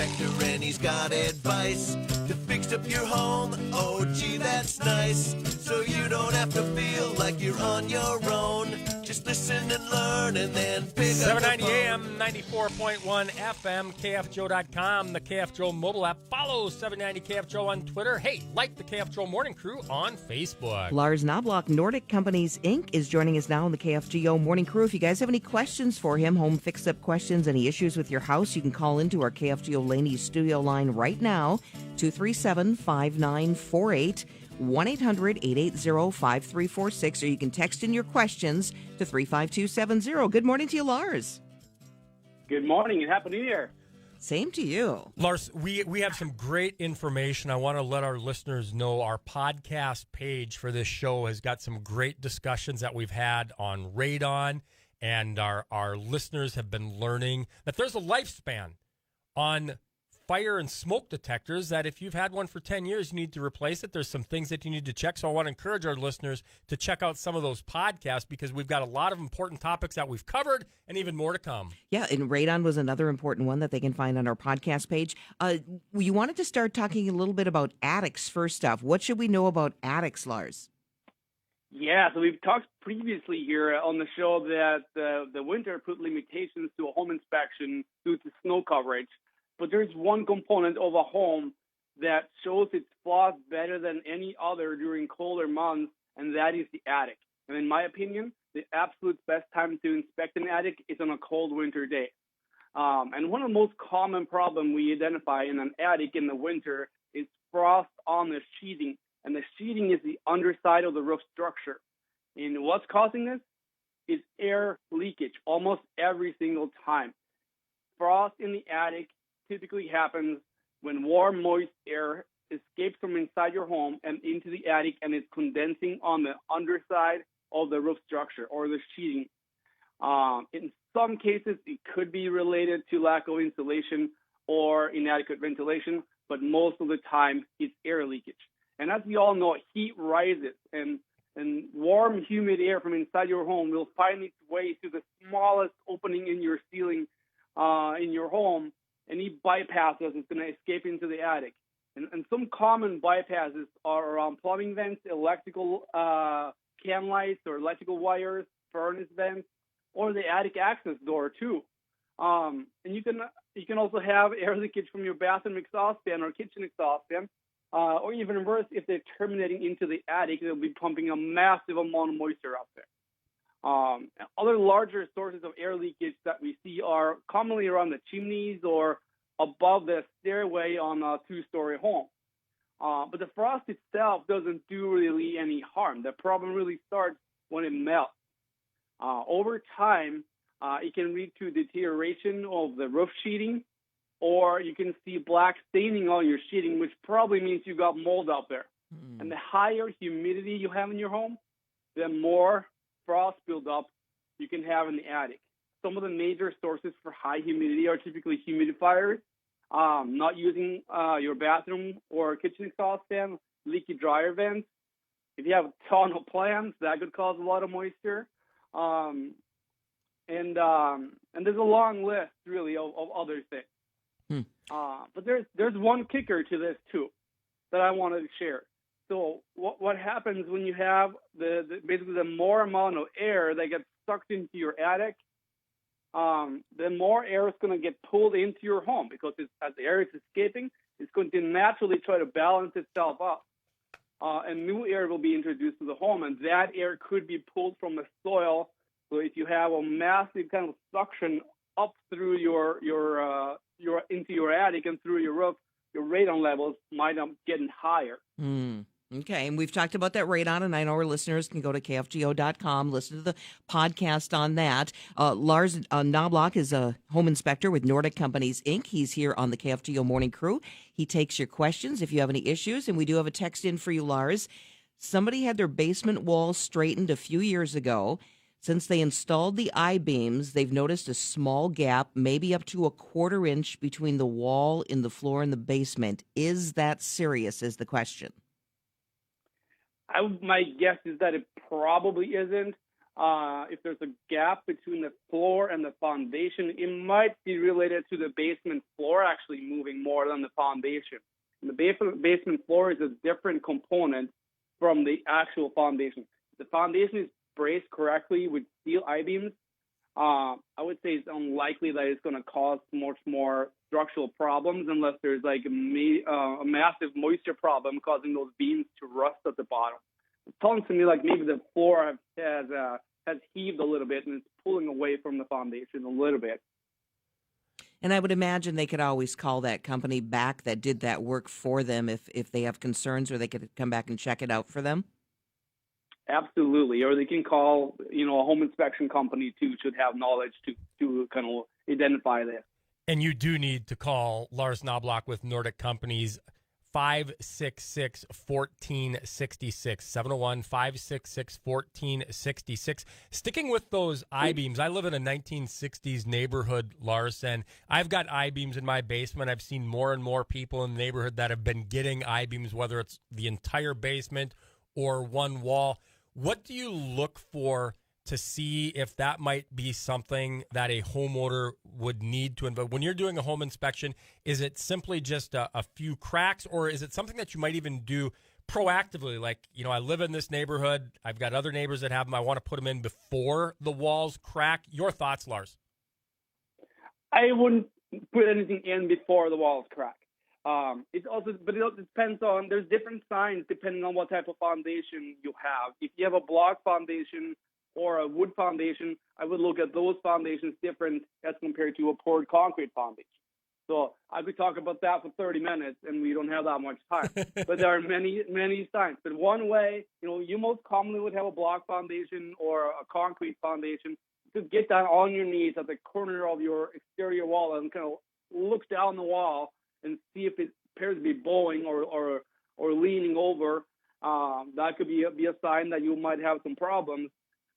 Inspector and he's got advice to fix up your home. Oh, gee, that's nice. So you don't have to feel like you're on your own. Just listen and learn and then pick up the 790 phone. AM, 94.1 FM, KFGO.com, the KFGO mobile app. Follow 790 KFGO on Twitter. Hey, like the KFGO Morning Crew on Facebook. Lars Knobloch, Nordic Companies, Inc., is joining us now on the KFGO Morning Crew. If you guys have any questions for him, home fix-up questions, any issues with your house, you can call into our KFGO Laney studio line right now, 237-5948. 1-800-880-5346, or you can text in your questions to 35270. Good morning to you, Lars. Good morning and Happy New Year. Same to you. Lars, we have some great information. I want to let our listeners know our podcast page for this show has got some great discussions that we've had on radon, and our listeners have been learning that there's a lifespan on fire and smoke detectors, that if you've had one for 10 years, you need to replace it. There's some things that you need to check. So I want to encourage our listeners to check out some of those podcasts because we've got a lot of important topics that we've covered and even more to come. Yeah, and radon was another important one that they can find on our podcast page. You wanted to start talking a little bit about attics first off. What should we know about attics, Lars? Yeah, so we've talked previously here on the show that the winter put limitations to a home inspection due to snow coverage. But there's one component of a home that shows its flaws better than any other during colder months, and that is the attic. And in my opinion, the absolute best time to inspect an attic is on a cold winter day. And one of the most common problems we identify in an attic in the winter is frost on the sheeting. And the sheeting is the underside of the roof structure. And what's causing this is air leakage almost every single time. Frost in the attic typically happens when warm, moist air escapes from inside your home and into the attic and is condensing on the underside of the roof structure or the sheeting. In some cases, it could be related to lack of insulation or inadequate ventilation, but most of the time, it's air leakage. And as we all know, heat rises, and warm, humid air from inside your home will find its way to the smallest opening in your ceiling in your home. Any bypasses is going to escape into the attic. And some common bypasses are around plumbing vents, electrical can lights or electrical wires, furnace vents, or the attic access door too. And you can also have air leakage from your bathroom exhaust fan or kitchen exhaust fan, or even worse, if they're terminating into the attic, they'll be pumping a massive amount of moisture up there. Other larger sources of air leakage that we see are commonly around the chimneys or above the stairway on a two-story home. But the frost itself doesn't do really any harm. The problem really starts when it melts. Over time, it can lead to deterioration of the roof sheeting, or you can see black staining on your sheeting, which probably means you got mold out there. And the higher humidity you have in your home, the more frost buildup you can have in the attic. Some of the major sources for high humidity are typically humidifiers, not using your bathroom or kitchen exhaust fan, leaky dryer vents. If you have a ton of plants, that could cause a lot of moisture. And there's a long list, really, of other things. But there's one kicker to this, too, that I wanted to share. So what happens when you have basically the more amount of air that gets sucked into your attic, the more air is going to get pulled into your home because as the air is escaping, it's going to naturally try to balance itself up. And new air will be introduced to the home, and that air could be pulled from the soil. So if you have a massive kind of suction up through your into your attic and through your roof, your radon levels might end up getting higher. Okay, and we've talked about that radon, and I know our listeners can go to KFGO.com, listen to the podcast on that. Lars Knobloch is a home inspector with Nordic Companies, Inc. He's here on the KFGO Morning Crew. He takes your questions if you have any issues, and we do have a text in for you, Lars. Somebody had their basement wall straightened a few years ago. Since they installed the I-beams, they've noticed a small gap, maybe up to a 1/4 inch between the wall and the floor in the basement. Is that serious, is the question. My guess is that it probably isn't. if there's a gap between the floor and the foundation, it might be related to the basement floor actually moving more than the foundation. And the basement floor is a different component from the actual foundation. If the foundation is braced correctly with steel I-beams, I would say it's unlikely that it's going to cause much more structural problems unless there's like a massive moisture problem causing those beams to rust at the bottom. It's telling to me like maybe the floor has heaved a little bit and it's pulling away from the foundation a little bit. And I would imagine they could always call that company back that did that work for them if they have concerns, or they could come back and check it out for them. Absolutely, or they can call, a home inspection company too. Should have knowledge to kind of identify this. And you do need to call Lars Knobloch with Nordic Companies, 566-1466, 701-566-1466. Sticking with those I-beams, I live in a 1960s neighborhood, Lars, and I've got I-beams in my basement. I've seen more and more people in the neighborhood that have been getting I-beams, whether it's the entire basement or one wall. What do you look for to see if that might be something that a homeowner would need to involve? When you're doing a home inspection, is it simply just a few cracks, or is it something that you might even do proactively? Like, I live in this neighborhood. I've got other neighbors that have them. I want to put them in before the walls crack. Your thoughts, Lars? I wouldn't put anything in before the walls crack. It also depends on, there's different signs depending on what type of foundation you have. If you have a block foundation or a wood foundation, I would look at those foundations different as compared to a poured concrete foundation. So I could talk about that for 30 minutes, and we don't have that much time. But there are many, many signs. But one way, you most commonly would have a block foundation or a concrete foundation. You could get down on your knees at the corner of your exterior wall and kind of look down the wall and see if it appears to be bowing or leaning over. That could be a sign that you might have some problems.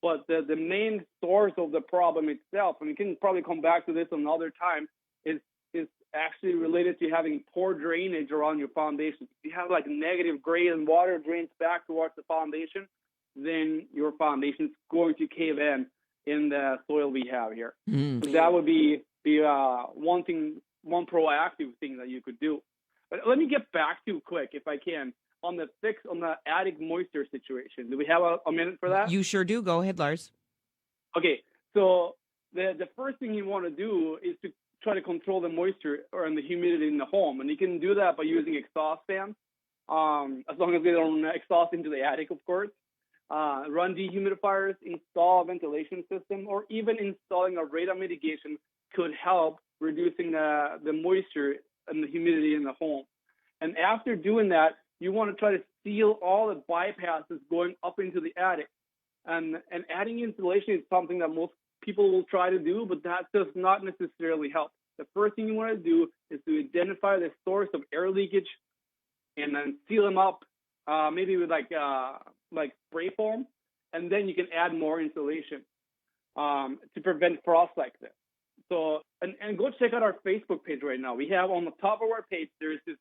But the main source of the problem itself, and we can probably come back to this another time, is actually related to having poor drainage around your foundation. If you have like negative grade and water drains back towards the foundation, then your foundation is going to cave in the soil we have here. So that would be one proactive thing that you could do. But let me get back to quick, if I can, on the fix on the attic moisture situation. Do we have a minute for that? You sure do. Go ahead, Lars. Okay, so the first thing you want to do is to try to control the moisture and the humidity in the home, and you can do that by using exhaust fans, as long as they don't exhaust into the attic, of course. Run dehumidifiers, install a ventilation system, or even installing a radon mitigation could help reducing the moisture and the humidity in the home. And after doing that, you want to try to seal all the bypasses going up into the attic. And adding insulation is something that most people will try to do, but that does not necessarily help. The first thing you want to do is to identify the source of air leakage and then seal them up, maybe with like spray foam, and then you can add more insulation to prevent frost like this. So, and go check out our Facebook page right now. We have on the top of our page, there's this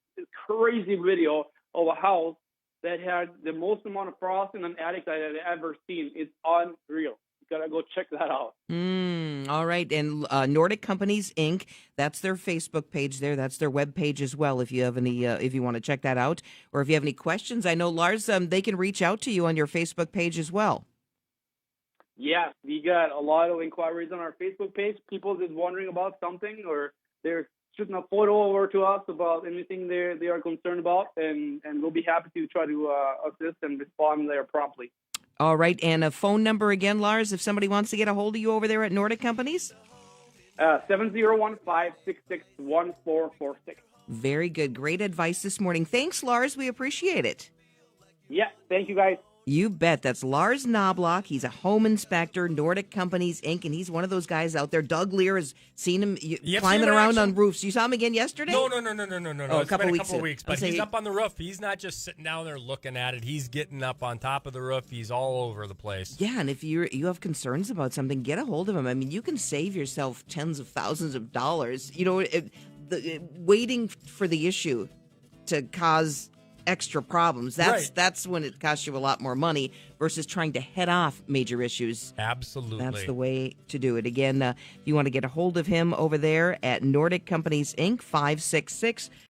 crazy video of a house that had the most amount of frost in an attic that I had ever seen. It's unreal. You gotta go check that out. All right. And Nordic Companies, Inc., that's their Facebook page there. That's their web page as well if you have any, if you want to check that out. Or if you have any questions, I know, Lars, they can reach out to you on your Facebook page as well. Yes, we got a lot of inquiries on our Facebook page. People just wondering about something, or they're shooting a photo over to us about anything they are concerned about, and we'll be happy to try to assist and respond there promptly. All right, and a phone number again, Lars, if somebody wants to get a hold of you over there at Nordic Companies? 701-566-1446. Very good. Great advice this morning. Thanks, Lars. We appreciate it. Yeah, thank you, guys. You bet. That's Lars Knobloch. He's a home inspector, Nordic Companies, Inc., and he's one of those guys out there. Doug Leier has seen him climbing around on roofs. You saw him again yesterday? No. Oh, It's been a couple of weeks. But he's up on the roof. He's not just sitting down there looking at it. He's getting up on top of the roof. He's all over the place. Yeah, and if you have concerns about something, get a hold of him. I mean, you can save yourself tens of thousands of dollars, waiting for the issue to cause extra problems. That's when it costs you a lot more money versus trying to head off major issues. Absolutely. That's the way to do it. Again, if you want to get a hold of him over there at Nordic Companies Inc., 566